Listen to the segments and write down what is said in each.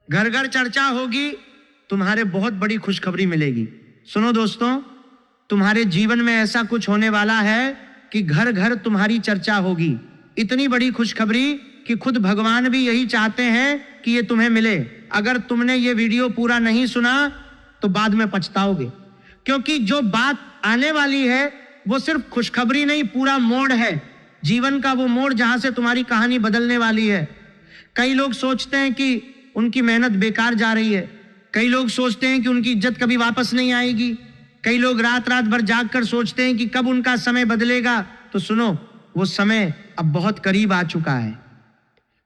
घर घर चर्चा होगी, तुम्हारे बहुत बड़ी खुशखबरी मिलेगी। सुनो दोस्तों, तुम्हारे जीवन में ऐसा कुछ होने वाला है कि घर घर तुम्हारी चर्चा होगी। इतनी बड़ी खुशखबरी कि खुद भगवान भी यही चाहते हैं कि ये तुम्हें मिले। अगर तुमने ये वीडियो पूरा नहीं सुना तो बाद में पछताओगे, क्योंकि जो बात आने वाली है वो सिर्फ खुशखबरी नहीं, पूरा मोड़ है, जीवन का वो मोड़ जहां से तुम्हारी कहानी बदलने वाली है। कई लोग सोचते हैं कि उनकी मेहनत बेकार जा रही है, कई लोग सोचते हैं कि उनकी इज्जत कभी वापस नहीं आएगी, कई लोग रात रात भर जागकर सोचते हैं कि कब उनका समय बदलेगा। तो सुनो, वो समय अब बहुत करीब आ चुका है।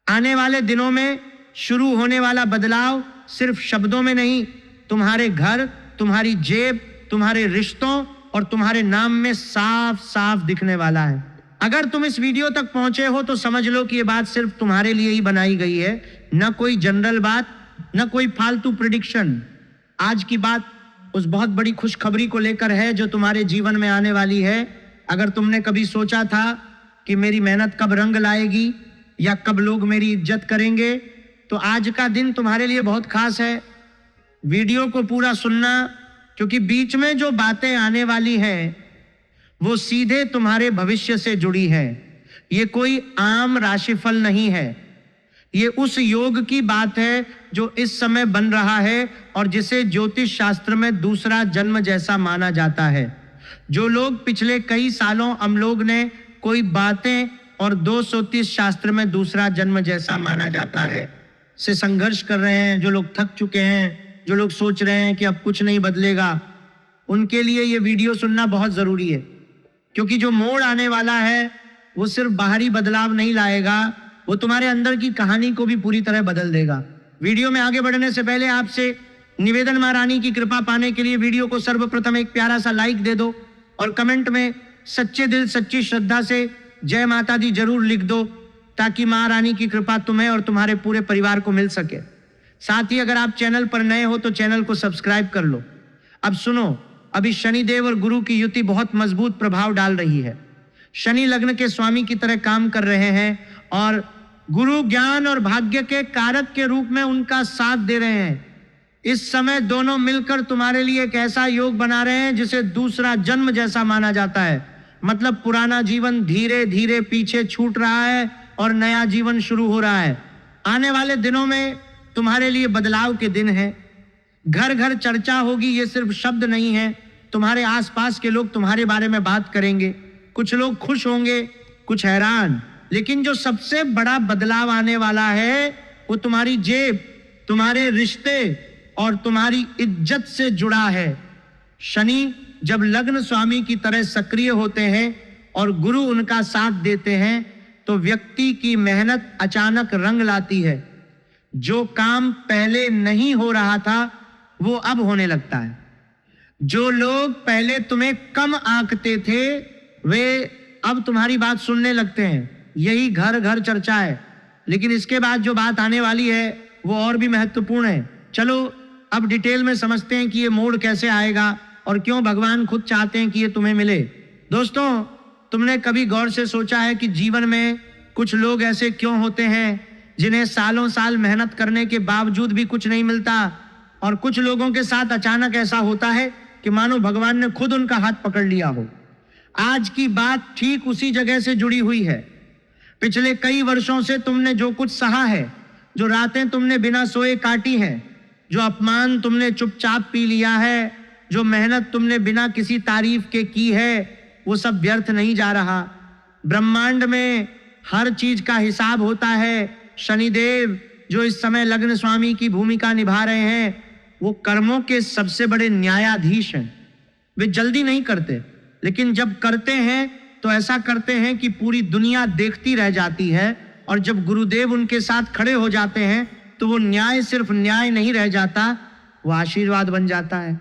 आने वाले दिनों में शुरू होने वाला बदलाव सिर्फ शब्दों में नहीं, तुम्हारे घर, तुम्हारी जेब, तुम्हारे रिश्तों और तुम्हारे नाम में साफ साफ दिखने वाला है। अगर तुम इस वीडियो तक पहुंचे हो तो समझ लो कि ये बात सिर्फ तुम्हारे लिए ही बनाई गई है, न कोई जनरल बात, न कोई फालतू प्रिडिक्शन। आज की बात उस बहुत बड़ी खुशखबरी को लेकर है जो तुम्हारे जीवन में आने वाली है। अगर तुमने कभी सोचा था कि मेरी मेहनत कब रंग लाएगी या कब लोग मेरी इज्जत करेंगे, तो आज का दिन तुम्हारे लिए बहुत खास है। वीडियो को पूरा सुनना, क्योंकि बीच में जो बातें आने वाली हैं वो सीधे तुम्हारे भविष्य से जुड़ी है। ये कोई आम राशिफल नहीं है, ये उस योग की बात है जो इस समय बन रहा है और जिसे ज्योतिष शास्त्र में दूसरा जन्म जैसा माना जाता है। जो लोग पिछले कई सालों हम लोग ने कोई बातें और 230 शास्त्र में दूसरा जन्म जैसा माना जाता है से संघर्ष कर रहे हैं, जो लोग थक चुके हैं, जो लोग सोच रहे हैं कि अब कुछ नहीं बदलेगा, उनके लिए ये वीडियो सुनना बहुत जरूरी है। क्योंकि जो मोड़ आने वाला है वो सिर्फ बाहरी बदलाव नहीं लाएगा, वो तुम्हारे अंदर की कहानी को भी पूरी तरह बदल देगा। वीडियो में आगे बढ़ने से पहले आपसे निवेदन, महारानी की कृपा पाने के लिए वीडियो को सर्वप्रथम एक प्यारा सा लाइक दे दो और कमेंट में सच्चे दिल सच्ची श्रद्धा से जय माता दी जरूर लिख दो, ताकि महारानी की कृपा तुम्हें और तुम्हारे पूरे परिवार को मिल सके। साथ ही अगर आप चैनल पर नए हो तो चैनल को सब्सक्राइब कर लो। अब सुनो, अभी शनिदेव और गुरु की युति बहुत मजबूत प्रभाव डाल रही है। शनि लग्न के स्वामी की तरह काम कर रहे हैं और गुरु ज्ञान और भाग्य के कारक के रूप में उनका साथ दे रहे हैं। इस समय दोनों मिलकर तुम्हारे लिए एक ऐसा योग बना रहे हैं जिसे दूसरा जन्म जैसा माना जाता है। मतलब पुराना जीवन धीरे धीरे पीछे छूट रहा है और नया जीवन शुरू हो रहा है। आने वाले दिनों में तुम्हारे लिए बदलाव के दिन है। घर घर चर्चा होगी, ये सिर्फ शब्द नहीं है, तुम्हारे आसपास के लोग तुम्हारे बारे में बात करेंगे। कुछ लोग खुश होंगे, कुछ हैरान, लेकिन जो सबसे बड़ा बदलाव आने वाला है वो तुम्हारी जेब, तुम्हारे रिश्ते और तुम्हारी इज्जत से जुड़ा है। शनि जब लग्न स्वामी की तरह सक्रिय होते हैं और गुरु उनका साथ देते हैं तो व्यक्ति की मेहनत अचानक रंग लाती है। जो काम पहले नहीं हो रहा था वो अब होने लगता है। जो लोग पहले तुम्हें कम आंकते थे वे अब तुम्हारी बात सुनने लगते हैं। यही घर घर चर्चा है। लेकिन इसके बाद जो बात आने वाली है वो और भी महत्वपूर्ण है। चलो अब डिटेल में समझते हैं कि ये मोड़ कैसे आएगा और क्यों भगवान खुद चाहते हैं कि ये तुम्हें मिले। दोस्तों, तुमने कभी गौर से सोचा है कि जीवन में कुछ लोग ऐसे क्यों होते हैं जिन्हें सालों साल मेहनत करने के बावजूद भी कुछ नहीं मिलता, और कुछ लोगों के साथ अचानक ऐसा होता है कि मानो भगवान ने खुद उनका हाथ पकड़ लिया हो। आज की बात ठीक उसी जगह से जुड़ी हुई है। पिछले कई वर्षों से तुमने जो कुछ सहा है, जो रातें तुमने बिना सोए काटी हैं, जो अपमान तुमने चुपचाप पी लिया है, जो मेहनत तुमने बिना किसी तारीफ के की है, वो सब व्यर्थ नहीं जा रहा। ब्रह्मांड में हर चीज का हिसाब होता है। शनिदेव जो इस समय लग्न स्वामी की भूमिका निभा रहे हैं वो कर्मों के सबसे बड़े न्यायाधीश हैं। वे जल्दी नहीं करते, लेकिन जब करते हैं तो ऐसा करते हैं कि पूरी दुनिया देखती रह जाती है। और जब गुरुदेव उनके साथ खड़े हो जाते हैं तो वो न्याय सिर्फ न्याय नहीं रह जाता, वो आशीर्वाद बन जाता है।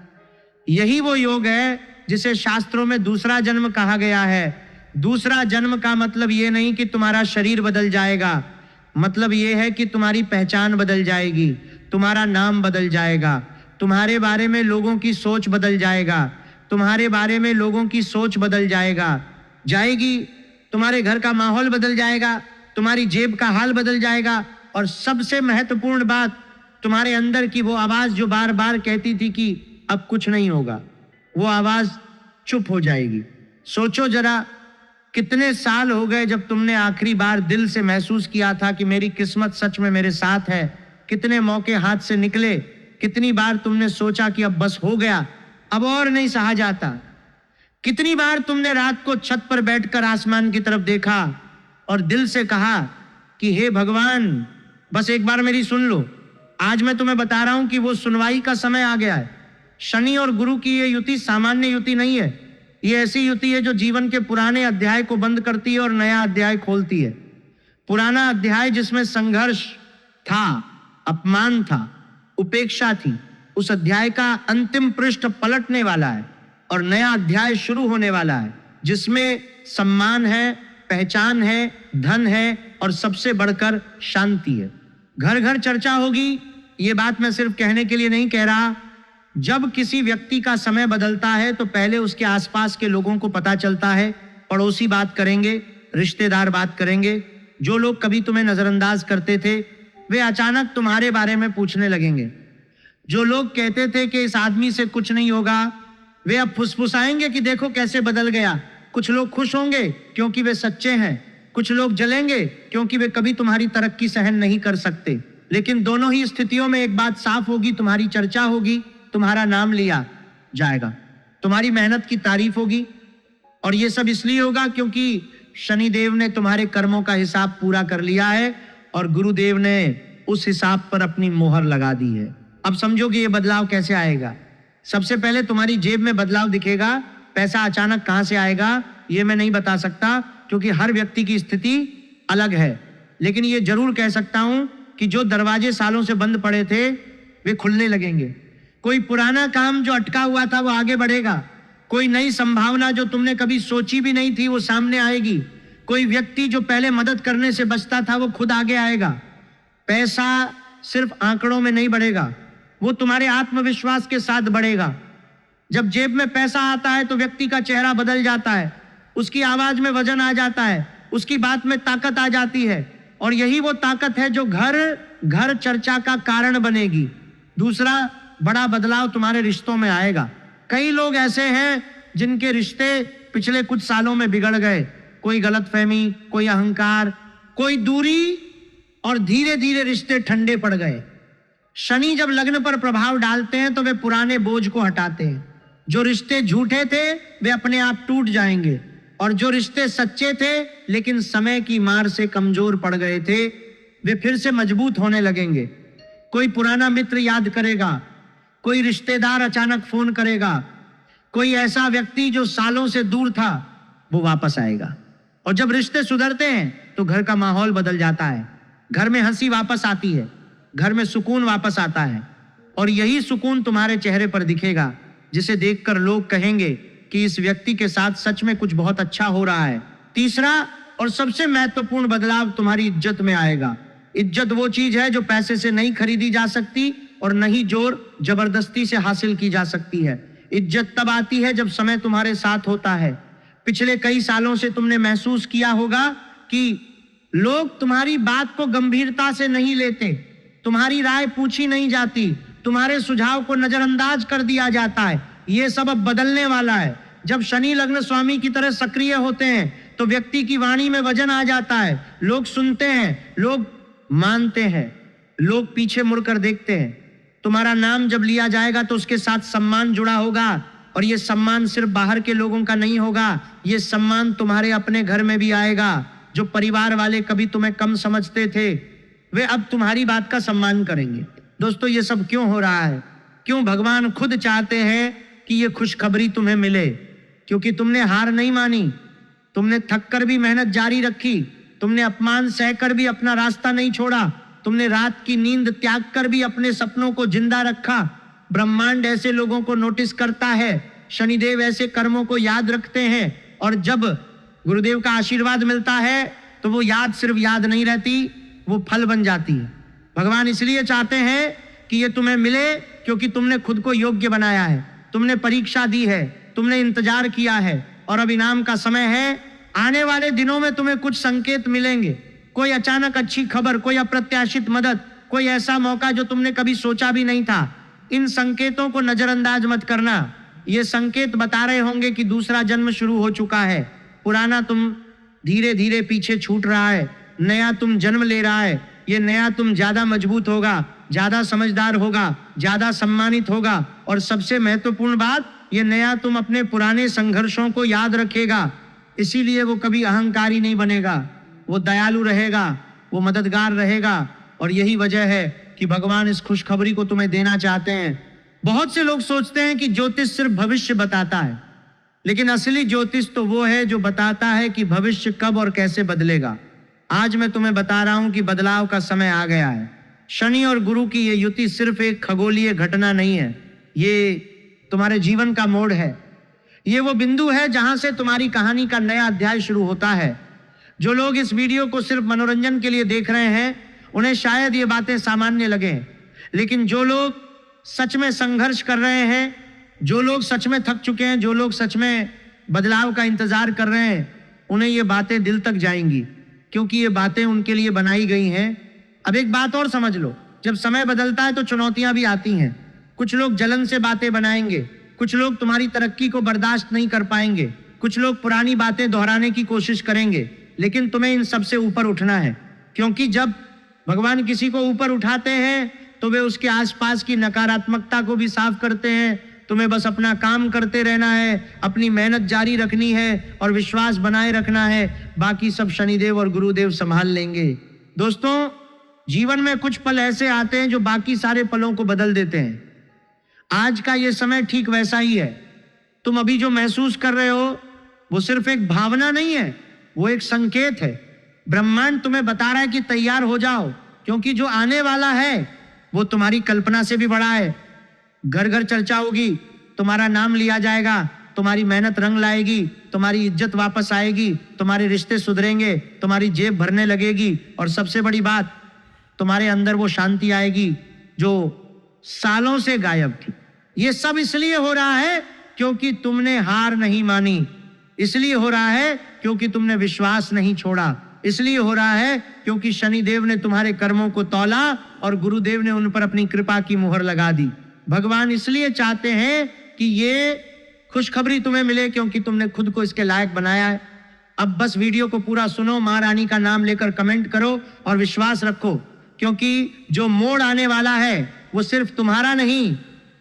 यही वो योग है जिसे शास्त्रों में दूसरा जन्म कहा गया है। दूसरा जन्म का मतलब ये नहीं कि तुम्हारा शरीर बदल जाएगा, मतलब ये है कि तुम्हारी पहचान बदल जाएगी, तुम्हारा नाम बदल जाएगा, तुम्हारे बारे में लोगों की सोच बदल जाएगा, तुम्हारे बारे में लोगों की सोच बदल जाएगी, तुम्हारे घर का माहौल बदल जाएगा, तुम्हारी जेब का हाल बदल जाएगा, और सबसे महत्वपूर्ण बात, तुम्हारे अंदर की वो आवाज जो बार बार कहती थी कि अब कुछ नहीं होगा, वो आवाज चुप हो जाएगी। सोचो जरा, कितने साल हो गए जब तुमने आखिरी बार दिल से महसूस किया था कि मेरी किस्मत सच में मेरे साथ है। कितने मौके हाथ से निकले, कितनी बार तुमने सोचा कि अब बस हो गया, अब और नहीं सहा जाता। कितनी बार तुमने रात को छत पर बैठकर आसमान की तरफ देखा और दिल से कहा कि हे भगवान, बस एक बार मेरी सुन लो। आज मैं तुम्हें बता रहा हूं कि वो सुनवाई का समय आ गया है। शनि और गुरु की ये युति सामान्य युति नहीं है। ये ऐसी युति है जो जीवन के पुराने अध्याय को बंद करती है और नया अध्याय खोलती है। पुराना अध्याय जिसमें संघर्ष था, अपमान था, उपेक्षा थी, उस अध्याय का अंतिम पृष्ठ पलटने वाला है और नया अध्याय शुरू होने वाला है जिसमें सम्मान है, पहचान है, धन है और सबसे बढ़कर शांति है। घर घर चर्चा होगी। ये बात मैं सिर्फ कहने के लिए नहीं कह रहा। जब किसी व्यक्ति का समय बदलता है तो पहले उसके आसपास के लोगों को पता चलता है। पड़ोसी बात करेंगे, रिश्तेदार बात करेंगे। जो लोग कभी तुम्हें नजरअंदाज करते थे वे अचानक तुम्हारे बारे में पूछने लगेंगे। जो लोग कहते थे कि इस आदमी से कुछ नहीं होगा, वे अब फुसफुसाएंगे कि देखो कैसे बदल गया। कुछ लोग खुश होंगे क्योंकि वे सच्चे हैं, कुछ लोग जलेंगे क्योंकि वे कभी तुम्हारी तरक्की सहन नहीं कर सकते। लेकिन दोनों ही स्थितियों में एक बात साफ होगी, तुम्हारी चर्चा होगी, तुम्हारा नाम लिया जाएगा, तुम्हारी मेहनत की तारीफ होगी। और ये सब इसलिए होगा क्योंकि शनिदेव ने तुम्हारे कर्मों का हिसाब पूरा कर लिया है और गुरुदेव ने उस हिसाब पर अपनी मोहर लगा दी है। अब समझो कि ये बदलाव कैसे आएगा। सबसे पहले तुम्हारी जेब में बदलाव दिखेगा। पैसा अचानक कहां से आएगा ये मैं नहीं बता सकता क्योंकि हर व्यक्ति की स्थिति अलग है। लेकिन ये जरूर कह सकता हूं कि जो दरवाजे सालों से बंद पड़े थे वे खुलने लगेंगे। कोई पुराना काम जो अटका हुआ था वो आगे बढ़ेगा। कोई नई संभावना जो तुमने कभी सोची भी नहीं थी वो सामने आएगी। कोई व्यक्ति जो पहले मदद करने से बचता था वो खुद आगे आएगा। पैसा सिर्फ आंकड़ों में नहीं बढ़ेगा, वो तुम्हारे आत्मविश्वास के साथ बढ़ेगा। जब जेब में पैसा आता है तो व्यक्ति का चेहरा बदल जाता है, उसकी आवाज में वजन आ जाता है, उसकी बात में ताकत आ जाती है और यही वो ताकत है जो घर घर चर्चा का कारण बनेगी। दूसरा बड़ा बदलाव तुम्हारे रिश्तों में आएगा। कई लोग ऐसे हैं जिनके रिश्ते पिछले कुछ सालों में बिगड़ गए। कोई गलतफहमी, कोई अहंकार, कोई दूरी और धीरे धीरे रिश्ते ठंडे पड़ गए। शनि जब लग्न पर प्रभाव डालते हैं तो वे पुराने बोझ को हटाते हैं। जो रिश्ते झूठे थे वे अपने आप टूट जाएंगे और जो रिश्ते सच्चे थे लेकिन समय की मार से कमजोर पड़ गए थे वे फिर से मजबूत होने लगेंगे। कोई पुराना मित्र याद करेगा, कोई रिश्तेदार अचानक फोन करेगा, कोई ऐसा व्यक्ति जो सालों से दूर था वो वापस आएगा। और जब रिश्ते सुधरते हैं तो घर का माहौल बदल जाता है। घर में हंसी वापस आती है, घर में सुकून वापस आता है और यही सुकून तुम्हारे चेहरे पर दिखेगा जिसे देखकर लोग कहेंगे कि इस व्यक्ति के साथ सच में कुछ बहुत अच्छा हो रहा है। तीसरा और सबसे महत्वपूर्ण बदलाव तुम्हारी इज्जत में आएगा। इज्जत वो चीज है जो पैसे से नहीं खरीदी जा सकती और नहीं जोर जबरदस्ती से हासिल की जा सकती है। इज्जत तब आती है जब समय तुम्हारे साथ होता है। पिछले कई सालों से तुमने महसूस किया होगा कि लोग तुम्हारी बात को गंभीरता से नहीं लेते, तुम्हारी राय पूछी नहीं जाती, तुम्हारे सुझाव को नजरअंदाज कर दिया जाता है। ये सब अब बदलने वाला है। जब शनि लग्न स्वामी की तरह सक्रिय होते हैं तो व्यक्ति की वाणी में वजन आ जाता है। लोग सुनते हैं, लोग मानते हैं, लोग पीछे मुड़कर देखते हैं। तुम्हारा नाम जब लिया जाएगा तो उसके साथ सम्मान जुड़ा होगा और ये सम्मान सिर्फ बाहर के लोगों का नहीं होगा, ये सम्मान तुम्हारे अपने घर में भी आएगा। जो परिवार वाले कभी तुम्हें कम समझते थे वे अब तुम्हारी बात का सम्मान करेंगे। दोस्तों ये सब क्यों हो रहा है? क्यों भगवान खुद चाहते हैं कि ये खुशखबरी तुम्हें मिले? क्योंकि तुमने हार नहीं मानी, तुमने थक कर भी मेहनत जारी रखी, तुमने अपमान सहकर भी अपना रास्ता नहीं छोड़ा, तुमने रात की नींद त्याग कर भी अपने सपनों को जिंदा रखा। ब्रह्मांड ऐसे लोगों को नोटिस करता है, शनिदेव ऐसे कर्मों को याद रखते हैं और जब गुरुदेव का आशीर्वाद मिलता है तो वो याद सिर्फ याद नहीं रहती, वो फल बन जाती है। भगवान इसलिए चाहते हैं कि ये तुम्हें मिले क्योंकि तुमने खुद को योग्य बनाया है, तुमने परीक्षा दी है, तुमने इंतजार किया है और अब इनाम का समय है। आने वाले दिनों में तुम्हें कुछ संकेत मिलेंगे, कोई अचानक अच्छी खबर, कोई अप्रत्याशित मदद, कोई ऐसा मौका जो तुमने कभी सोचा भी नहीं था। इन संकेतों को नजरअंदाज मत करना। ये संकेत बता रहे होंगे कि दूसरा जन्म शुरू हो चुका है, पुराना तुम धीरे धीरे पीछे छूट रहा है, नया तुम जन्म ले रहा है। ये नया तुम ज्यादा मजबूत होगा, ज्यादा समझदार होगा, ज्यादा सम्मानित होगा, और सबसे महत्वपूर्ण बात, ये नया तुम अपने पुराने संघर्षों को याद रखेगा। इसीलिए वो कभी अहंकारी नहीं बनेगा, वो दयालु रहेगा, वो मददगार रहेगा। और यही वजह है कि भगवान इस खुशखबरी को तुम्हें देना चाहते हैं। बहुत से लोग सोचते हैं कि ज्योतिष सिर्फ भविष्य बताता है, लेकिन असली ज्योतिष तो वो है जो बताता है कि भविष्य कब और कैसे बदलेगा। आज मैं तुम्हें बता रहा हूं कि बदलाव का समय आ गया है। शनि और गुरु की ये युति सिर्फ एक खगोलीय घटना नहीं है, ये तुम्हारे जीवन का मोड़ है। ये वो बिंदु है जहां से तुम्हारी कहानी का नया अध्याय शुरू होता है। जो लोग इस वीडियो को सिर्फ मनोरंजन के लिए देख रहे हैं, उन्हें शायद ये बातें सामान्य लगे, लेकिन जो लोग सच में संघर्ष कर रहे हैं, जो लोग सच में थक चुके हैं, जो लोग सच में बदलाव का इंतजार कर रहे हैं, उन्हें ये बातें दिल तक जाएंगी, क्योंकि ये बातें उनके लिए बनाई गई हैं। अब एक बात और समझ लो, जब समय बदलता है तो चुनौतियां भी आती हैं। कुछ लोग जलन से बातें बनाएंगे, कुछ लोग तुम्हारी तरक्की को बर्दाश्त नहीं कर पाएंगे, कुछ लोग पुरानी बातें दोहराने की कोशिश करेंगे, लेकिन तुम्हें इन सबसे ऊपर उठना है। क्योंकि जब भगवान किसी को ऊपर उठाते हैं तो वे उसके आसपास की नकारात्मकता को भी साफ करते हैं। तुम्हें बस अपना काम करते रहना है, अपनी मेहनत जारी रखनी है और विश्वास बनाए रखना है। बाकी सब शनिदेव और गुरुदेव संभाल लेंगे। दोस्तों, जीवन में कुछ पल ऐसे आते हैं जो बाकी सारे पलों को बदल देते हैं। आज का ये समय ठीक वैसा ही है। तुम अभी जो महसूस कर रहे हो वो सिर्फ एक भावना नहीं है, वो एक संकेत है। ब्रह्मांड तुम्हें बता रहा है कि तैयार हो जाओ, क्योंकि जो आने वाला है वो तुम्हारी कल्पना से भी बड़ा है। घर घर चर्चा होगी, तुम्हारा नाम लिया जाएगा, तुम्हारी मेहनत रंग लाएगी, तुम्हारी इज्जत वापस आएगी, तुम्हारे रिश्ते सुधरेंगे, तुम्हारी जेब भरने लगेगी, और सबसे बड़ी बात, तुम्हारे अंदर वो शांति आएगी जो सालों से गायब थी। ये सब इसलिए हो रहा है क्योंकि तुमने हार नहीं मानी, इसलिए हो रहा है क्योंकि तुमने विश्वास नहीं छोड़ा, इसलिए हो रहा है क्योंकि शनिदेव ने तुम्हारे कर्मों को तौला और गुरुदेव ने उन पर अपनी कृपा की मुहर लगा दी। भगवान इसलिए चाहते हैं कि ये खुशखबरी तुम्हें मिले क्योंकि तुमने खुद को इसके लायक बनाया है। अब बस वीडियो को पूरा सुनो, मां रानी का नाम लेकर कमेंट करो और विश्वास रखो, क्योंकि जो मोड़ आने वाला है वो सिर्फ तुम्हारा नहीं,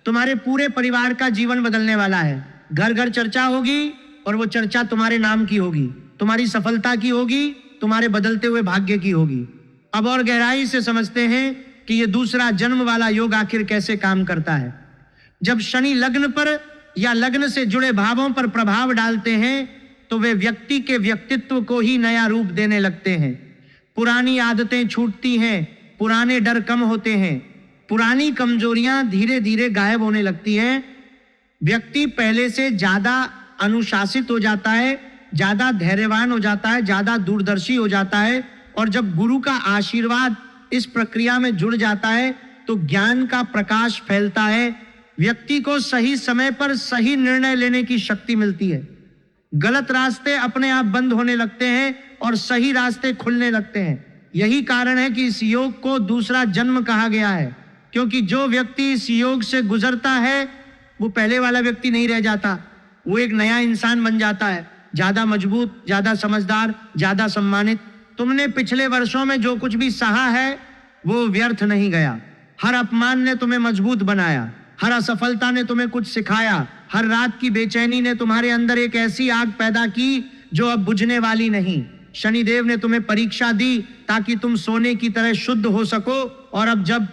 तुम्हारे पूरे परिवार का जीवन बदलने वाला है। घर घर चर्चा होगी और वो चर्चा तुम्हारे नाम की होगी, तुम्हारी सफलता की होगी, तुम्हारे बदलते हुए भाग्य की होगी। अब और गहराई से समझते हैं कि ये दूसरा जन्म वाला योग आखिर कैसे काम करता है। जब शनि लग्न पर या लग्न से जुड़े भावों पर प्रभाव डालते हैं तो वे व्यक्ति के व्यक्तित्व को ही नया रूप देने लगते हैं। पुरानी आदतें छूटती हैं, पुराने डर कम होते हैं, पुरानी कमजोरियां धीरे धीरे गायब होने लगती हैं। व्यक्ति पहले से ज्यादा अनुशासित हो जाता है, ज्यादा धैर्यवान हो जाता है, ज्यादा दूरदर्शी हो जाता है, और जब गुरु का आशीर्वाद इस प्रक्रिया में जुड़ जाता है तो ज्ञान का प्रकाश फैलता है। व्यक्ति को सही समय पर सही निर्णय लेने की शक्ति मिलती है। गलत रास्ते अपने आप बंद होने लगते हैं और सही रास्ते खुलने लगते हैं। यही कारण है कि इस योग को दूसरा जन्म कहा गया है, क्योंकि जो व्यक्ति इस योग से गुजरता है वो पहले वाला व्यक्ति नहीं रह जाता, वो एक नया इंसान बन जाता है, ज्यादा मजबूत, ज्यादा समझदार, ज्यादा सम्मानित। तुमने पिछले वर्षों में जो कुछ भी सहा है वो व्यर्थ नहीं गया। हर अपमान ने तुम्हें मजबूत बनाया, हर असफलता ने तुम्हें कुछ सिखाया, हर रात की बेचैनी ने तुम्हारे अंदर एक ऐसी आग पैदा की जो अब बुझने वाली नहीं। शनिदेव ने तुम्हें परीक्षा दी ताकि तुम सोने की तरह शुद्ध हो सको, और अब जब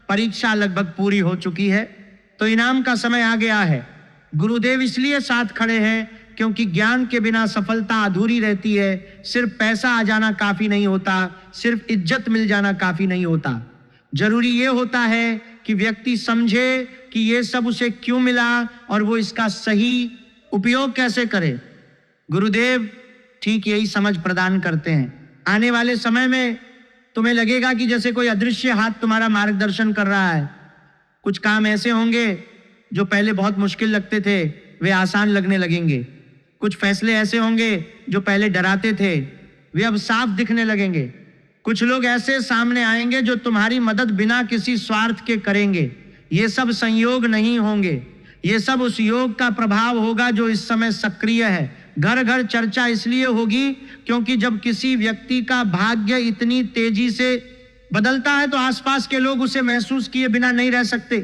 परीक्षा लगभग पूरी हो चुकी है तो इनाम का समय आ गया है। गुरुदेव इसलिए साथ खड़े हैं क्योंकि ज्ञान के बिना सफलता अधूरी रहती है। सिर्फ पैसा आ जाना काफी नहीं होता, सिर्फ इज्जत मिल जाना काफी नहीं होता। जरूरी ये होता है कि व्यक्ति समझे कि ये सब उसे क्यों मिला और वो इसका सही उपयोग कैसे करे। गुरुदेव ठीक यही समझ प्रदान करते हैं। आने वाले समय में तुम्हें लगेगा कि जैसे कोई अदृश्य हाथ तुम्हारा मार्गदर्शन कर रहा है। कुछ काम ऐसे होंगे जो पहले बहुत मुश्किल लगते थे, वे आसान लगने लगेंगे। कुछ फैसले ऐसे होंगे जो पहले डराते थे, वे अब साफ दिखने लगेंगे। कुछ लोग ऐसे सामने आएंगे जो तुम्हारी मदद बिना किसी स्वार्थ के करेंगे। ये सब संयोग नहीं होंगे, ये सब उस योग का प्रभाव होगा जो इस समय सक्रिय है। घर घर चर्चा इसलिए होगी क्योंकि जब किसी व्यक्ति का भाग्य इतनी तेजी से बदलता है तो आसपास के लोग उसे महसूस किए बिना नहीं रह सकते।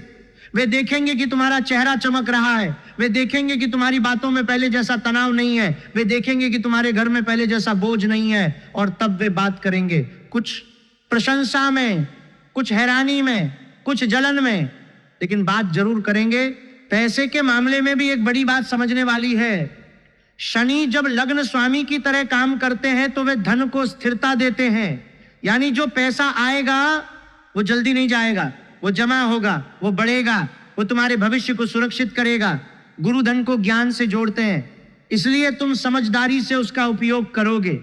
वे देखेंगे कि तुम्हारा चेहरा चमक रहा है, वे देखेंगे कि तुम्हारी बातों में पहले जैसा तनाव नहीं है, वे देखेंगे कि तुम्हारे घर में पहले जैसा बोझ नहीं है, और तब वे बात करेंगे, कुछ प्रशंसा में, कुछ हैरानी में, कुछ जलन में, लेकिन बात जरूर करेंगे। पैसे के मामले में भी एक बड़ी बात समझने वाली है। शनि जब लग्न स्वामी की तरह काम करते हैं तो वे धन को स्थिरता देते हैं, यानी जो पैसा आएगा वो जल्दी नहीं जाएगा, वो जमा होगा, वो बढ़ेगा, वो तुम्हारे भविष्य को सुरक्षित करेगा। गुरु धन को ज्ञान से जोड़ते हैं, इसलिए तुम समझदारी से उसका उपयोग करोगे।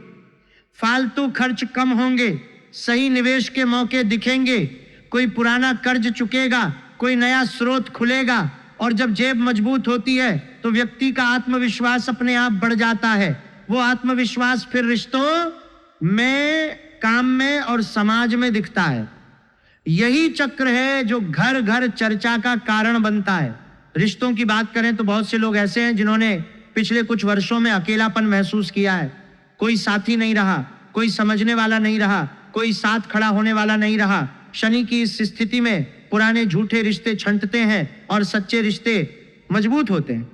फालतू खर्च कम होंगे, सही निवेश के मौके दिखेंगे, कोई पुराना कर्ज चुकेगा, कोई नया स्रोत खुलेगा, और जब जेब मजबूत होती है तो व्यक्ति का आत्मविश्वास अपने आप बढ़ जाता है। वो आत्मविश्वास फिर रिश्तों में, काम में और समाज में दिखता है। यही चक्र है जो घर घर चर्चा का कारण बनता है। रिश्तों की बात करें तो बहुत से लोग ऐसे हैं जिन्होंने पिछले कुछ वर्षों में अकेलापन महसूस किया है। कोई साथी नहीं रहा, कोई समझने वाला नहीं रहा, कोई साथ खड़ा होने वाला नहीं रहा। शनि की इस स्थिति में पुराने झूठे रिश्ते छंटते हैं और सच्चे रिश्ते मजबूत होते हैं।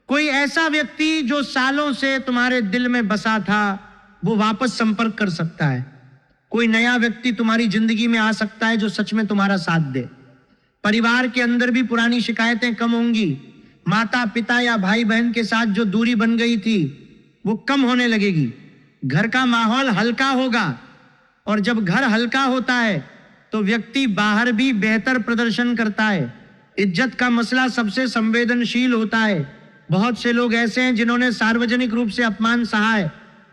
कोई ऐसा व्यक्ति जो सालों से तुम्हारे दिल में बसा था वो वापस संपर्क कर सकता है। कोई नया व्यक्ति तुम्हारी जिंदगी में आ सकता है जो सच में तुम्हारा साथ दे। परिवार के अंदर भी पुरानी शिकायतें कम होंगी। माता पिता या भाई बहन के साथ जो दूरी बन गई थी वो कम होने लगेगी। घर का माहौल हल्का होगा, और जब घर हल्का होता है तो व्यक्ति बाहर भी बेहतर प्रदर्शन करता है। इज्जत का मसला सबसे संवेदनशील होता है। बहुत से लोग ऐसे हैं जिन्होंने सार्वजनिक रूप से अपमान सहा है।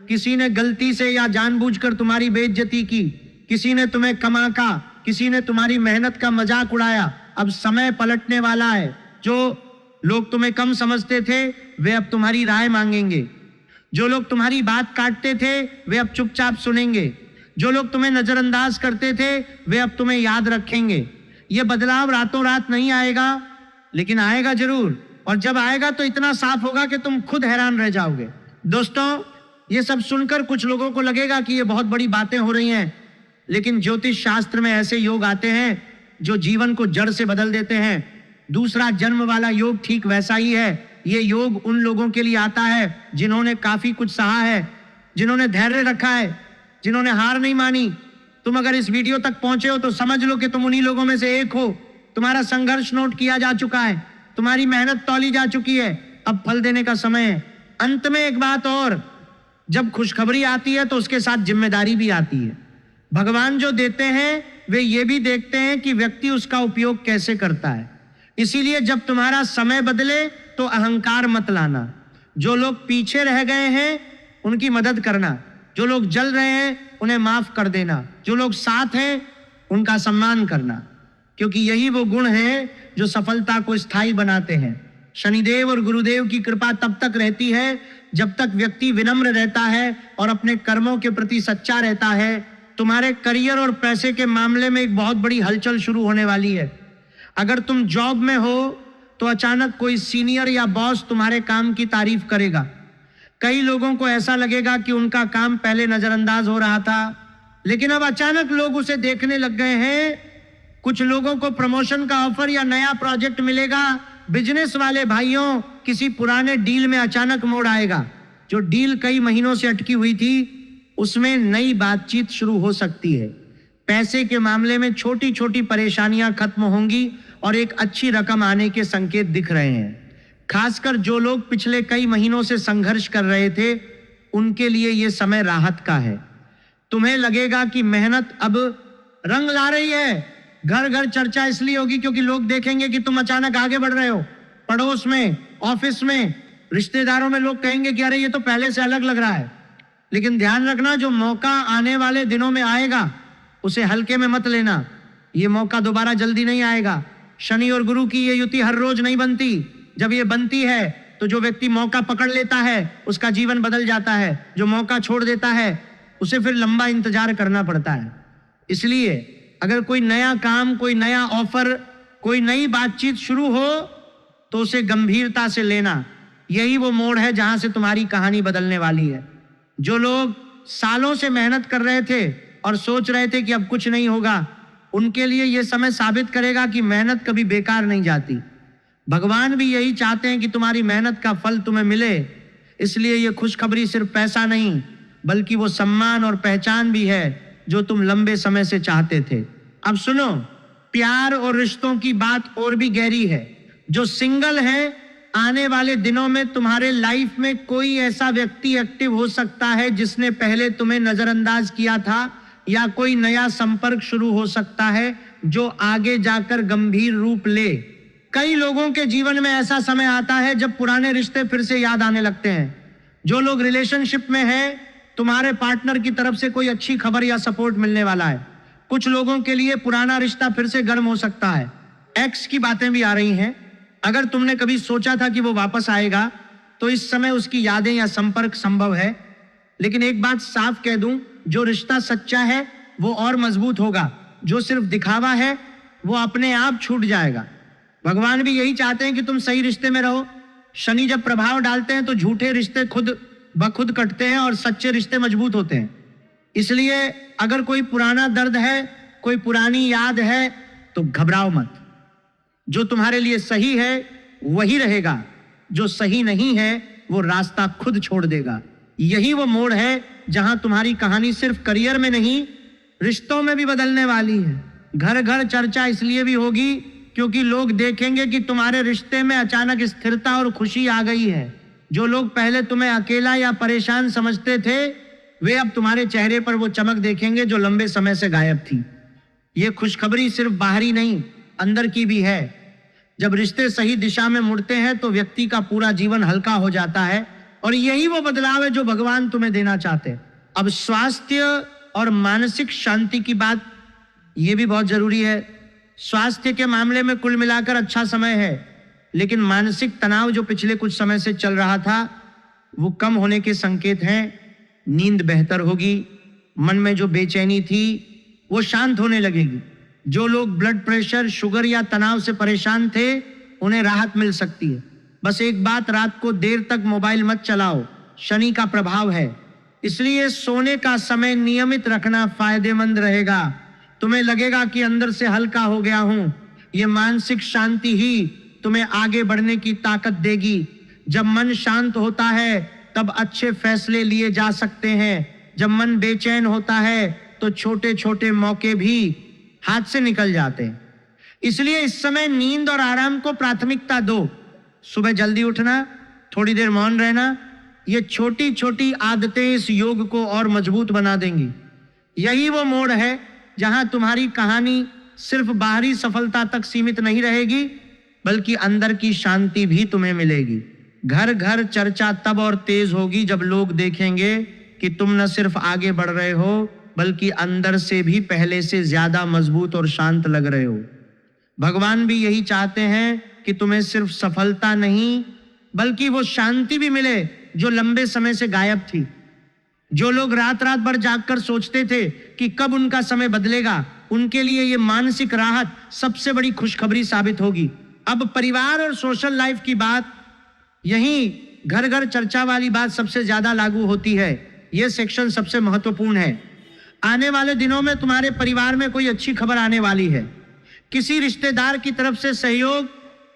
किसी ने गलती से या जानबूझकर तुम्हारी बेइज्जती की, किसी ने तुम्हें कम आंका, किसी ने तुम्हारी मेहनत का मजाक उड़ाया। अब समय पलटने वाला है। जो लोग तुम्हें कम समझते थे वे अब तुम्हारी राय मांगेंगे। जो लोग तुम्हारी बात काटते थे वे अब चुपचाप सुनेंगे। जो लोग तुम्हें नजरअंदाज करते थे वे अब तुम्हें याद रखेंगे। यह बदलाव रातों रात नहीं आएगा, लेकिन आएगा जरूर, और जब आएगा तो इतना साफ होगा कि तुम खुद हैरान रह जाओगे। दोस्तों, ये सब सुनकर कुछ लोगों को लगेगा कि ये बहुत बड़ी बातें हो रही हैं, लेकिन ज्योतिष शास्त्र में ऐसे योग आते हैं जो जीवन को जड़ से बदल देते हैं। दूसरा जन्म वाला योग ठीक वैसा ही है। ये योग उन लोगों के लिए आता है जिन्होंने काफी कुछ सहा है, जिन्होंने धैर्य रखा है, जिन्होंने हार नहीं मानी। तुम अगर इस वीडियो तक पहुंचे हो तो समझ लो कि तुम उन्हीं लोगों में से एक हो। तुम्हारा संघर्ष नोट किया जा चुका है, तुम्हारी मेहनत तौली जा चुकी है, अब फल देने का समय है। अंत में एक बात और, जब खुशखबरी आती है तो उसके साथ जिम्मेदारी भी आती है। भगवान जो देते हैं वे ये भी देखते हैं कि व्यक्ति उसका उपयोग कैसे करता है। इसीलिए जब तुम्हारा समय बदले तो अहंकार मत लाना। जो लोग पीछे रह गए हैं उनकी मदद करना, जो लोग जल रहे हैं उन्हें माफ कर देना, जो लोग साथ हैं उनका सम्मान करना, क्योंकि यही वो गुण हैं जो सफलता को स्थायी बनाते हैं। शनिदेव और गुरुदेव की कृपा तब तक रहती है जब तक व्यक्ति विनम्र रहता है और अपने कर्मों के प्रति सच्चा रहता है। तुम्हारे करियर और पैसे के मामले में एक बहुत बड़ी हलचल शुरू होने वाली है। अगर तुम जॉब में हो तो अचानक कोई सीनियर या बॉस तुम्हारे काम की तारीफ करेगा। कई लोगों को ऐसा लगेगा कि उनका काम पहले नजरअंदाज हो रहा था, लेकिन अब अचानक लोग उसे देखने लग गए हैं। कुछ लोगों को प्रमोशन का ऑफर या नया प्रोजेक्ट मिलेगा। बिजनेस वाले भाइयों, किसी पुराने डील में अचानक मोड़ आएगा। जो डील कई महीनों से अटकी हुई थी उसमें नई बातचीत शुरू हो सकती है। पैसे के मामले में छोटी छोटी परेशानियां खत्म होंगी और एक अच्छी रकम आने के संकेत दिख रहे हैं। खासकर जो लोग पिछले कई महीनों से संघर्ष कर रहे थे उनके लिए यह समय राहत का है। तुम्हें लगेगा कि मेहनत अब रंग ला रही है। घर घर चर्चा इसलिए होगी क्योंकि लोग देखेंगे कि तुम अचानक आगे बढ़ रहे हो। पड़ोस में, ऑफिस में, रिश्तेदारों में लोग कहेंगे कि अरे ये तो पहले से अलग लग रहा है। लेकिन ध्यान रखना, जो मौका आने वाले दिनों में आएगा उसे हल्के में मत लेना। ये मौका दोबारा जल्दी नहीं आएगा। शनि और गुरु की ये युति हर रोज नहीं बनती। जब ये बनती है तो जो व्यक्ति मौका पकड़ लेता है उसका जीवन बदल जाता है। जो मौका छोड़ देता है उसे फिर लंबा इंतजार करना पड़ता है। इसलिए अगर कोई नया काम, कोई नया ऑफर, कोई नई बातचीत शुरू हो तो उसे गंभीरता से लेना। यही वो मोड़ है जहां से तुम्हारी कहानी बदलने वाली है। जो लोग सालों से मेहनत कर रहे थे और सोच रहे थे कि अब कुछ नहीं होगा, उनके लिए यह समय साबित करेगा कि मेहनत कभी बेकार नहीं जाती। भगवान भी यही चाहते हैं कि तुम्हारी मेहनत का फल तुम्हें मिले। इसलिए यह खुशखबरी सिर्फ पैसा नहीं, बल्कि वो सम्मान और पहचान भी है जो तुम लंबे समय से चाहते थे। अब सुनो, प्यार और रिश्तों की बात और भी गहरी है। जो सिंगल है, आने वाले दिनों में तुम्हारे लाइफ में कोई ऐसा व्यक्ति एक्टिव हो सकता है जिसने पहले तुम्हें नजरअंदाज किया था, या कोई नया संपर्क शुरू हो सकता है जो आगे जाकर गंभीर रूप ले। कई लोगों के जीवन में ऐसा समय आता है जब पुराने रिश्ते फिर से याद आने लगते हैं। जो लोग रिलेशनशिप में हैं, तुम्हारे पार्टनर की तरफ से कोई अच्छी खबर या सपोर्ट मिलने वाला है। कुछ लोगों के लिए पुराना रिश्ता फिर से गर्म हो सकता है। एक्स की बातें भी आ रही हैं। अगर तुमने कभी सोचा था कि वो वापस आएगा, तो इस समय उसकी यादें या संपर्क संभव है। लेकिन एक बात साफ कह दूं, जो रिश्ता सच्चा है वो और मजबूत होगा। जो सिर्फ दिखावा है वो अपने आप छूट जाएगा। भगवान भी यही चाहते हैं कि तुम सही रिश्ते में रहो। शनि जब प्रभाव डालते हैं तो झूठे रिश्ते खुद ब खुद कटते हैं और सच्चे रिश्ते मजबूत होते हैं। इसलिए अगर कोई पुराना दर्द है, कोई पुरानी याद है, तो घबराओ मत। जो तुम्हारे लिए सही है वही रहेगा, जो सही नहीं है वो रास्ता खुद छोड़ देगा। यही वो मोड़ है जहां तुम्हारी कहानी सिर्फ करियर में नहीं, रिश्तों में भी बदलने वाली है। घर घर चर्चा इसलिए भी होगी क्योंकि लोग देखेंगे कि तुम्हारे रिश्ते में अचानक स्थिरता और खुशी आ गई है। जो लोग पहले तुम्हें अकेला या परेशान समझते थे, वे अब तुम्हारे चेहरे पर वो चमक देखेंगे जो लंबे समय से गायब थी। ये खुशखबरी सिर्फ बाहरी नहीं, अंदर की भी है। जब रिश्ते सही दिशा में मुड़ते हैं तो व्यक्ति का पूरा जीवन हल्का हो जाता है, और यही वो बदलाव है जो भगवान तुम्हें देना चाहते हैं। अब स्वास्थ्य और मानसिक शांति की बात, ये भी बहुत जरूरी है। स्वास्थ्य के मामले में कुल मिलाकर अच्छा समय है, लेकिन मानसिक तनाव जो पिछले कुछ समय से चल रहा था वो कम होने के संकेत हैं। नींद बेहतर होगी, मन में जो बेचैनी थी वो शांत होने लगेगी। जो लोग ब्लड प्रेशर, शुगर या तनाव से परेशान थे, उन्हें राहत मिल सकती है। बस एक बात, रात को देर तक मोबाइल मत चलाओ, शनि का प्रभाव है। इसलिए सोने का समय नियमित रखना फायदेमंद रहेगा। तुम्हें लगेगा कि अंदर से हल्का हो गया हूं। ये मानसिक शांति ही तुम्हें आगे बढ़ने की ताकत देगी। जब मन शांत होता है तब अच्छे फैसले लिए जा सकते हैं। जब मन बेचैन होता है तो छोटे छोटे मौके भी हाथ से निकल जाते हैं। इसलिए इस समय नींद और आराम को प्राथमिकता दो। सुबह जल्दी उठना, थोड़ी देर मौन रहना, ये छोटी छोटी आदतें इस योग को और मजबूत बना देंगी। यही वो मोड़ है जहां तुम्हारी कहानी सिर्फ बाहरी सफलता तक सीमित नहीं रहेगी, बल्कि अंदर की शांति भी तुम्हें मिलेगी। घर घर चर्चा तब और तेज होगी जब लोग देखेंगे कि तुम न सिर्फ आगे बढ़ रहे हो, बल्कि अंदर से भी पहले से ज्यादा मजबूत और शांत लग रहे हो। भगवान भी यही चाहते हैं कि तुम्हें सिर्फ सफलता नहीं, बल्कि वो शांति भी मिले जो लंबे समय से गायब थी। जो लोग रात रात भर जागकर सोचते थे कि कब उनका समय बदलेगा, उनके लिए ये मानसिक राहत सबसे बड़ी खुशखबरी साबित होगी। अब परिवार और सोशल लाइफ की बात, यहीं घर घर चर्चा वाली बात सबसे ज्यादा लागू होती है। यह सेक्शन सबसे महत्वपूर्ण है। आने वाले दिनों में तुम्हारे परिवार में कोई अच्छी खबर आने वाली है। किसी रिश्तेदार की तरफ से सहयोग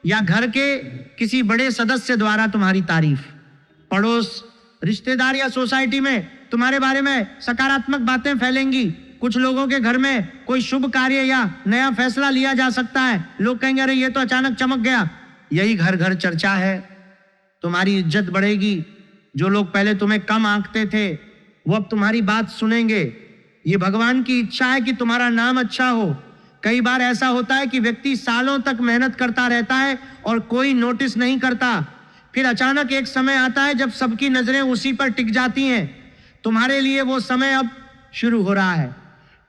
या घर के किसी बड़े सदस्य द्वारा तुम्हारी तारीफ। पड़ोस, रिश्तेदार या सोसाइटी में तुम्हारे बारे में सकारात्मक बातें फैलेंगी। कुछ लोगों के घर में कोई शुभ कार्य या नया फैसला लिया जा सकता है। लोग कहेंगे अरे ये तो अचानक चमक गया। यही घर घर चर्चा है। तुम्हारी इज्जत बढ़ेगी। जो लोग पहले तुम्हें कम आंकते थे वो अब तुम्हारी बात सुनेंगे। ये भगवान की इच्छा है कि तुम्हारा नाम अच्छा हो। कई बार ऐसा होता है कि व्यक्ति सालों तक मेहनत करता रहता है और कोई नोटिस नहीं करता। फिर अचानक एक समय आता है जब सबकी नजरें उसी पर टिक जाती हैं। तुम्हारे लिए वो समय अब शुरू हो रहा है।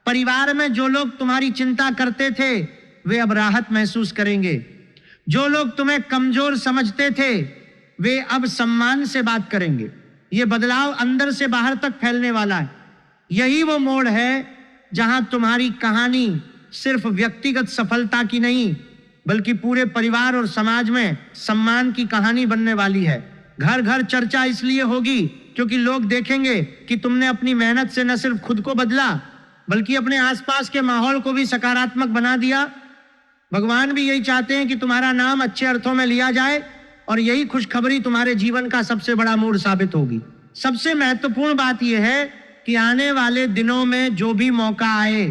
परिवार में जो लोग तुम्हारी चिंता करते थे वे अब राहत महसूस करेंगे। जो लोग तुम्हें कमजोर समझते थे वे अब सम्मान से बात करेंगे। ये बदलाव अंदर से बाहर तक फैलने वाला है। यही वो मोड़ है जहां तुम्हारी कहानी सिर्फ व्यक्तिगत सफलता की नहीं, बल्कि पूरे परिवार और समाज में सम्मान की कहानी बनने वाली है। घर घर चर्चा इसलिए होगी क्योंकि लोग देखेंगे कि तुमने अपनी मेहनत से न सिर्फ खुद को बदला, बल्कि अपने आसपास के माहौल को भी सकारात्मक बना दिया। भगवान भी यही चाहते हैं कि तुम्हारा नाम अच्छे अर्थों में लिया जाए, और यही खुशखबरी तुम्हारे जीवन का सबसे बड़ा मोड़ साबित होगी। सबसे महत्वपूर्ण बात यह है कि आने वाले दिनों में जो भी मौका आए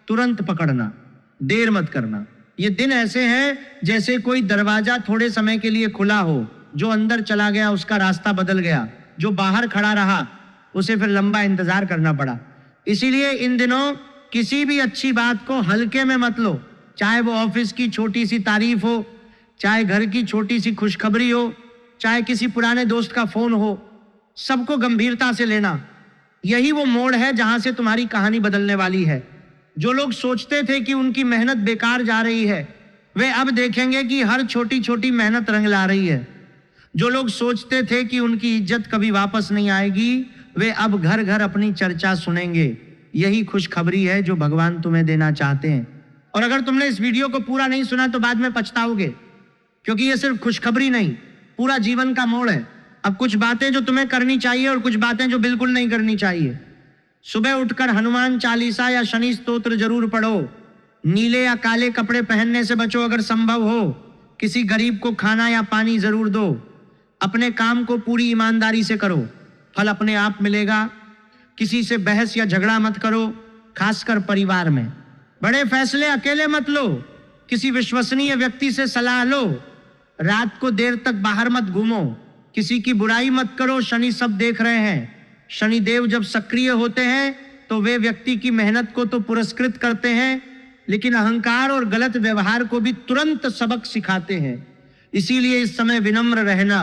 तुरंत पकड़ना, देर मत करना। ये दिन ऐसे हैं जैसे कोई दरवाजा थोड़े समय के लिए खुला हो, जो अंदर चला गया उसका रास्ता बदल गया, जो बाहर खड़ा रहा उसे फिर लंबा इंतजार करना पड़ा। इसीलिए इन दिनों किसी भी अच्छी बात को हल्के में मत लो, चाहे वो ऑफिस की छोटी सी तारीफ हो, चाहे घर की छोटी सी खुशखबरी हो, चाहे किसी पुराने दोस्त का फोन हो, सबको गंभीरता से लेना। यही वो मोड़ है जहां से तुम्हारी कहानी बदलने वाली है। जो लोग सोचते थे कि उनकी मेहनत बेकार जा रही है, वे अब देखेंगे कि हर छोटी छोटी मेहनत रंग ला रही है। जो लोग सोचते थे कि उनकी इज्जत कभी वापस नहीं आएगी, वे अब घर घर अपनी चर्चा सुनेंगे। यही खुशखबरी है जो भगवान तुम्हें देना चाहते हैं। और अगर तुमने इस वीडियो को पूरा नहीं सुना तो बाद में पछताओगे, क्योंकि ये सिर्फ खुशखबरी नहीं, पूरा जीवन का मोड़ है। अब कुछ बातें जो तुम्हें करनी चाहिए और कुछ बातें जो बिल्कुल नहीं करनी चाहिए। सुबह उठकर हनुमान चालीसा या शनि स्तोत्र जरूर पढ़ो। नीले या काले कपड़े पहनने से बचो अगर संभव हो। किसी गरीब को खाना या पानी जरूर दो। अपने काम को पूरी ईमानदारी से करो, फल अपने आप मिलेगा। किसी से बहस या झगड़ा मत करो, खासकर परिवार में। बड़े फैसले अकेले मत लो, किसी विश्वसनीय व्यक्ति से सलाह लो। रात को देर तक बाहर मत घूमो। किसी की बुराई मत करो, शनि सब देख रहे हैं। शनि देव जब सक्रिय होते हैं तो वे व्यक्ति की मेहनत को तो पुरस्कृत करते हैं, लेकिन अहंकार और गलत व्यवहार को भी तुरंत सबक सिखाते हैं। इसीलिए इस समय विनम्र रहना,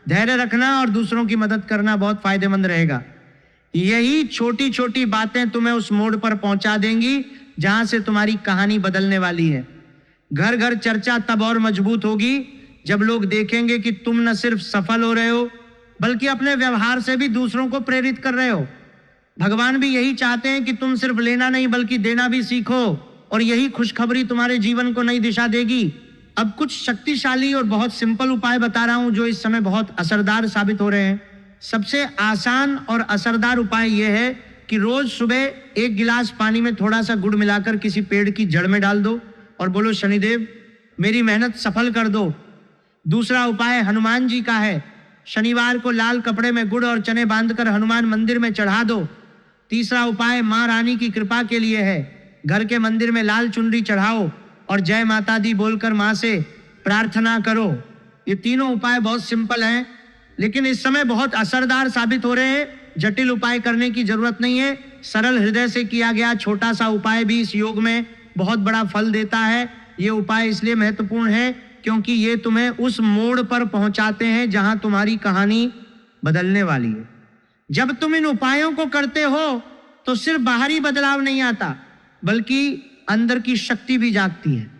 धैर्य रखना और दूसरों की मदद करना बहुत फायदेमंद रहेगा। यही छोटी छोटी बातें तुम्हें उस मोड़ पर पहुंचा देंगी जहां से तुम्हारी कहानी बदलने वाली है। घर घर चर्चा तब और मजबूत होगी जब लोग देखेंगे कि तुम न सिर्फ सफल हो रहे हो, बल्कि अपने व्यवहार से भी दूसरों को प्रेरित कर रहे हो। भगवान भी यही चाहते हैं कि तुम सिर्फ लेना नहीं बल्कि देना भी सीखो, और यही खुशखबरी तुम्हारे जीवन को नई दिशा देगी। अब कुछ शक्तिशाली और बहुत सिंपल उपाय बता रहा हूं जो इस समय बहुत असरदार साबित हो रहे हैं। सबसे आसान और असरदार उपाय यह है कि रोज सुबह 1 गिलास पानी में थोड़ा सा गुड़ मिलाकर किसी पेड़ की जड़ में डाल दो और बोलो, शनिदेव मेरी मेहनत सफल कर दो। दूसरा उपाय हनुमान जी का है। शनिवार को लाल कपड़े में गुड़ और चने बांधकर हनुमान मंदिर में चढ़ा दो। तीसरा उपाय माँ रानी की कृपा के लिए है। घर के मंदिर में लाल चुनरी चढ़ाओ और जय माता दी बोलकर माँ से प्रार्थना करो। ये तीनों उपाय बहुत सिंपल हैं, लेकिन इस समय बहुत असरदार साबित हो रहे हैं। जटिल उपाय करने की जरूरत नहीं है। सरल हृदय से किया गया छोटा सा उपाय भी इस योग में बहुत बड़ा फल देता है। ये उपाय इसलिए महत्वपूर्ण है क्योंकि ये तुम्हें उस मोड़ पर पहुंचाते हैं जहां तुम्हारी कहानी बदलने वाली है। जब तुम इन उपायों को करते हो तो सिर्फ बाहरी बदलाव नहीं आता, बल्कि अंदर की शक्ति भी जागती है।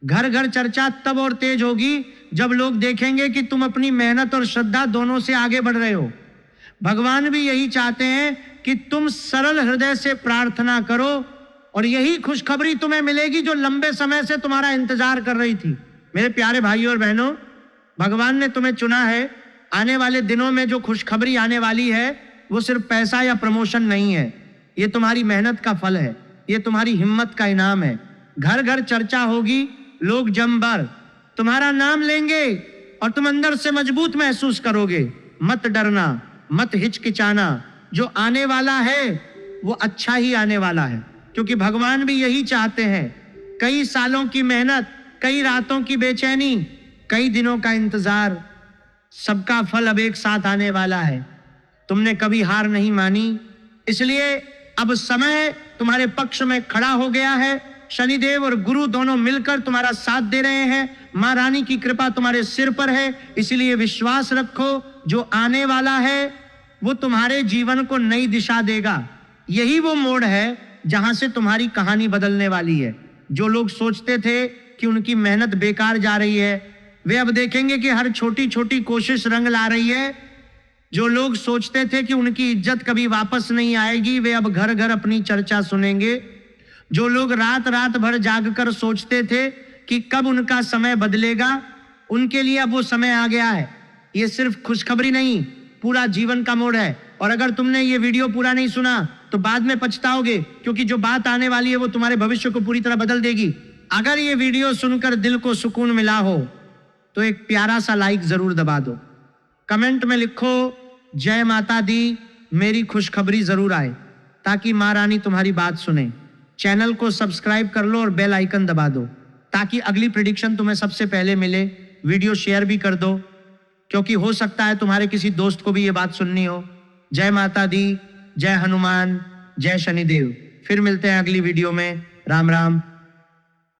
घर घर चर्चा तब और तेज होगी जब लोग देखेंगे कि तुम अपनी मेहनत और श्रद्धा दोनों से आगे बढ़ रहे हो। भगवान भी यही चाहते हैं कि तुम सरल हृदय से प्रार्थना करो, और यही खुशखबरी तुम्हें मिलेगी जो लंबे समय से तुम्हारा इंतजार कर रही थी। मेरे प्यारे भाइयों और बहनों, भगवान ने तुम्हें चुना है। आने वाले दिनों में जो खुशखबरी आने वाली है वो सिर्फ पैसा या प्रमोशन नहीं है। ये तुम्हारी मेहनत का फल है, ये तुम्हारी हिम्मत का इनाम है। घर घर चर्चा होगी, लोग जमभर तुम्हारा नाम लेंगे और तुम अंदर से मजबूत महसूस करोगे। मत डरना, मत हिचकिचाना। जो आने वाला है वो अच्छा ही आने वाला है, क्योंकि भगवान भी यही चाहते हैं। कई सालों की मेहनत, कई रातों की बेचैनी, कई दिनों का इंतजार, सबका फल अब एक साथ आने वाला है। तुमने कभी हार नहीं मानी, इसलिए अब समय तुम्हारे पक्ष में खड़ा हो गया है। शनिदेव और गुरु दोनों मिलकर तुम्हारा साथ दे रहे हैं। माँ रानी की कृपा तुम्हारे सिर पर है, इसलिए विश्वास रखो। जो आने वाला है वो तुम्हारे जीवन को नई दिशा देगा। यही वो मोड़ है जहां से तुम्हारी कहानी बदलने वाली है। जो लोग सोचते थे कि उनकी मेहनत बेकार जा रही है, वे अब देखेंगे कि हर छोटी छोटी कोशिश रंग ला रही है। जो लोग सोचते थे कि उनकी इज्जत कभी वापस नहीं आएगी, वे अब घर घर अपनी चर्चा सुनेंगे। जो लोग रात रात भर जागकर सोचते थे कि कब उनका समय बदलेगा, उनके लिए अब वो समय आ गया है। ये सिर्फ खुशखबरी नहीं, पूरा जीवन का मोड़ है। और अगर तुमने ये वीडियो पूरा नहीं सुना तो बाद में पछताओगे, क्योंकि जो बात आने वाली है वो तुम्हारे भविष्य को पूरी तरह बदल देगी। अगर ये वीडियो सुनकर दिल को सुकून मिला हो तो एक प्यारा सा लाइक जरूर दबा दो। कमेंट में लिखो जय माता दी, मेरी खुशखबरी जरूर आए, ताकि मां रानी तुम्हारी बात सुने। चैनल को सब्सक्राइब कर लो और बेल आइकन दबा दो, ताकि अगली प्रेडिक्शन तुम्हें सबसे पहले मिले। वीडियो शेयर भी कर दो, क्योंकि हो सकता है तुम्हारे किसी दोस्त को भी ये बात सुननी हो। जय माता दी, जय हनुमान, जय शनिदेव। फिर मिलते हैं अगली वीडियो में। राम राम।